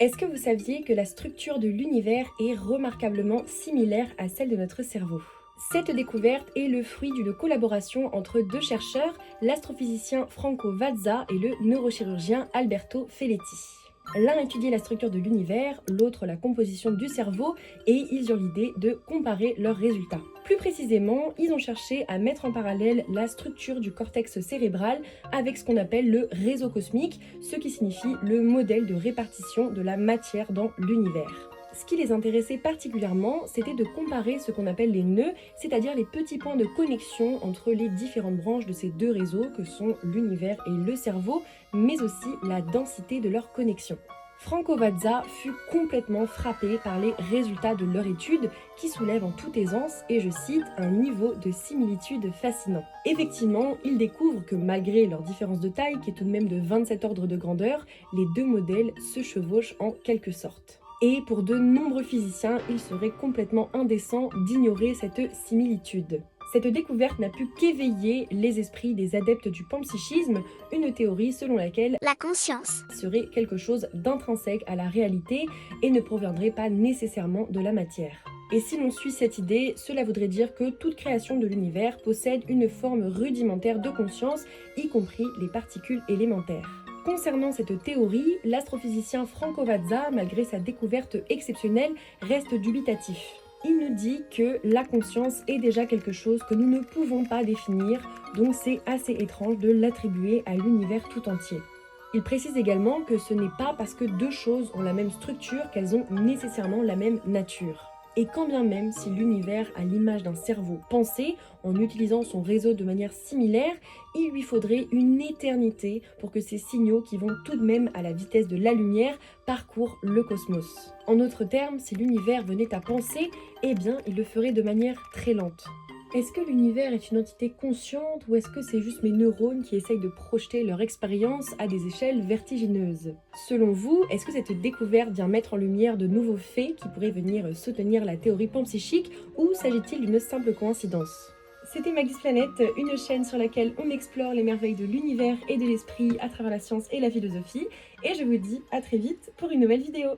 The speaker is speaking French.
Est-ce que vous saviez que la structure de l'univers est remarquablement similaire à celle de notre cerveau? Cette découverte est le fruit d'une collaboration entre deux chercheurs, l'astrophysicien Franco Vazza et le neurochirurgien Alberto Feletti. L'un étudiait la structure de l'univers, l'autre la composition du cerveau, et ils eurent l'idée de comparer leurs résultats. Plus précisément, ils ont cherché à mettre en parallèle la structure du cortex cérébral avec ce qu'on appelle le réseau cosmique, ce qui signifie le modèle de répartition de la matière dans l'univers. Ce qui les intéressait particulièrement, c'était de comparer ce qu'on appelle les nœuds, c'est-à-dire les petits points de connexion entre les différentes branches de ces deux réseaux que sont l'univers et le cerveau, mais aussi la densité de leur connexion. Franco Vazza fut complètement frappé par les résultats de leur étude qui soulèvent en toute aisance, et je cite, un niveau de similitude fascinant. Effectivement, il découvre que malgré leur différence de taille, qui est tout de même de 27 ordres de grandeur, les deux modèles se chevauchent en quelque sorte. Et pour de nombreux physiciens, il serait complètement indécent d'ignorer cette similitude. Cette découverte n'a pu qu'éveiller les esprits des adeptes du panpsychisme, une théorie selon laquelle La conscience. serait quelque chose d'intrinsèque à la réalité et ne proviendrait pas nécessairement de la matière. Et si l'on suit cette idée, cela voudrait dire que toute création de l'univers possède une forme rudimentaire de conscience, y compris les particules élémentaires. Concernant cette théorie, l'astrophysicien Franco Vazza, malgré sa découverte exceptionnelle, reste dubitatif. Il nous dit que la conscience est déjà quelque chose que nous ne pouvons pas définir, donc c'est assez étrange de l'attribuer à l'univers tout entier. Il précise également que ce n'est pas parce que deux choses ont la même structure qu'elles ont nécessairement la même nature. Et quand bien même si l'univers a l'image d'un cerveau pensé, en utilisant son réseau de manière similaire, il lui faudrait une éternité pour que ces signaux qui vont tout de même à la vitesse de la lumière parcourent le cosmos. En d'autres termes, si l'univers venait à penser, eh bien il le ferait de manière très lente. Est-ce que l'univers est une entité consciente ou est-ce que c'est juste mes neurones qui essayent de projeter leur expérience à des échelles vertigineuses? Selon vous, est-ce que cette découverte vient mettre en lumière de nouveaux faits qui pourraient venir soutenir la théorie panpsychique ou s'agit-il d'une simple coïncidence? C'était Magus Planète, une chaîne sur laquelle on explore les merveilles de l'univers et de l'esprit à travers la science et la philosophie, et je vous dis à très vite pour une nouvelle vidéo.